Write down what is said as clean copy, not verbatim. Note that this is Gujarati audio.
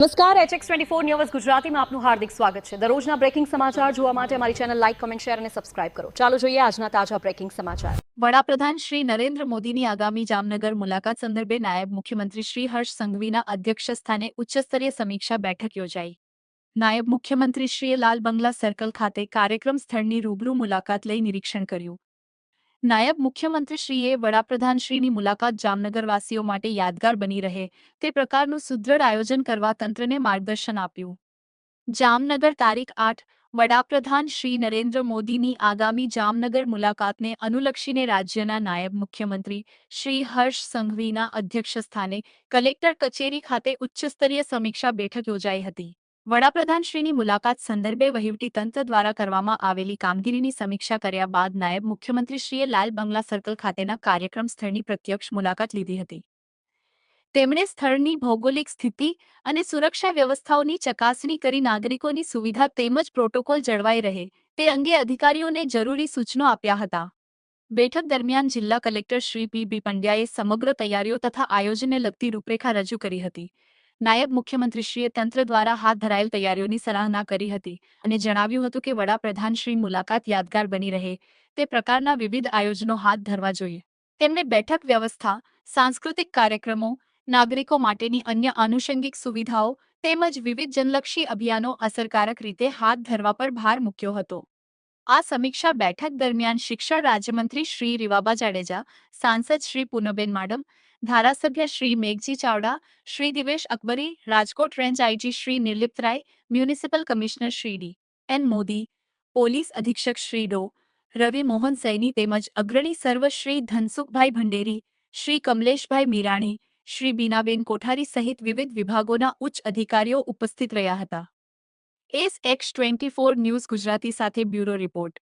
નમસ્કાર HX24 ન્યૂઝ ગુજરાતીમાં આપનું હાર્દિક સ્વાગત છે। દરરોજના બ્રેકિંગ સમાચાર જોવા માટે અમારી ચેનલ લાઇક, કમેન્ટ, શેર અને સબસ્ક્રાઇબ કરો। ચાલો જોઈએ આજના તાજા બ્રેકિંગ સમાચાર। વડાપ્રધાન શ્રી નરેન્દ્ર મોદીની આગામી જામનગર મુલાકાત સંદર્ભે નાયબ મુખ્યમંત્રી શ્રી હર્ષ સંઘવીના અધ્યક્ષસ્થાને ઉચ્ચસ્તરીય સમીક્ષા બેઠક યોજાઈ। નાયબ મુખ્યમંત્રીશ્રીએ લાલ બંગલા સર્કલ ખાતે કાર્યક્રમ સ્થળની રૂબરૂ મુલાકાત લઈ નિરીક્ષણ કર્યું। નાયબ મુખ્યમંત્રીશ્રીએ વડાપ્રધાનશ્રીની મુલાકાત જામનગરવાસીઓ માટે યાદગાર બની રહે તે પ્રકારનું સુદૃઢ આયોજન કરવા તંત્રને માર્ગદર્શન આપ્યું। જામનગર તારીખ 8 વડાપ્રધાન શ્રી નરેન્દ્ર મોદીની આગામી જામનગર મુલાકાતને અનુલક્ષીને રાજ્યના નાયબ મુખ્યમંત્રી શ્રી હર્ષ સંઘવીના અધ્યક્ષસ્થાને કલેક્ટર કચેરી ખાતે ઉચ્ચસ્તરીય સમીક્ષા બેઠક યોજાઈ હતી। વડાપ્રધાનશ્રીની મુલાકાત સંદર્ભે વહીવટીતંત્ર દ્વારા કરવામાં આવેલી કામગીરીની સમીક્ષા કર્યા બાદ નાયબ મુખ્યમંત્રીશ્રીએ લાલ બંગલા સર્કલ ખાતેના કાર્યક્રમ સ્થળની પ્રત્યક્ષ મુલાકાત લીધી હતી। તેમણે સ્થળની ભૌગોલિક સ્થિતિ અને સુરક્ષા વ્યવસ્થાઓની ચકાસણી કરી નાગરિકોની સુવિધા તેમજ પ્રોટોકોલ જળવાઈ રહે તે અંગે અધિકારીઓને જરૂરી સૂચનો આપ્યા હતા। બેઠક દરમિયાન જિલ્લા કલેક્ટર શ્રી પી પંડ્યાએ સમગ્ર તૈયારીઓ તથા આયોજનને લગતી રૂપરેખા રજૂ કરી હતી। નાયબ મુખ્યમંત્રીશ્રીએ તંત્ર દ્વારા હાથ ધરાયેલ તૈયારીઓની સરાહના કરી હતી અને જણાવ્યું હતું કે વડાપ્રધાનશ્રી મુલાકાત યાદગાર બની રહે તે પ્રકારના વિવિધ આયોજનો હાથ ધરવા જોઈએ। તેમણે બેઠક વ્યવસ્થા, સાંસ્કૃતિક કાર્યક્રમો, નાગરિકો માટેની અન્ય આનુષંગિક સુવિધાઓ તેમજ વિવિધ જનલક્ષી અભિયાનો અસરકારક રીતે હાથ ધરવા પર ભાર મૂક્યો હતો। આ સમીક્ષા બેઠક દરમિયાન શિક્ષણ રાજ્યમંત્રી શ્રી રીવાબા જાડેજા, સાંસદ શ્રી પૂનમબેન માડમ, ધારાસભ્ય Shri Meghji Chavda, Shri Divesh Akbari, Rajkot range IG Shri Nirlipt Rai, municipal commissioner Shri D N. Modi, police અધિક્ષક શ્રી ડો. રવિ મોહન સૈની તેમજ અગ્રણી સર્વ શ્રી ધનસુખભાઈ ભંડેરી, શ્રી કમલેશભાઈ મીરાણી, શ્રી બીનાબેન કોઠારી સહિત વિવિધ વિભાગોના ઉચ્ચ અધિકારીઓ ઉપસ્થિત રહ્યા હતા। SX24 ન્યૂઝ ગુજરાતી સાથે બ્યુરો રિપોર્ટ।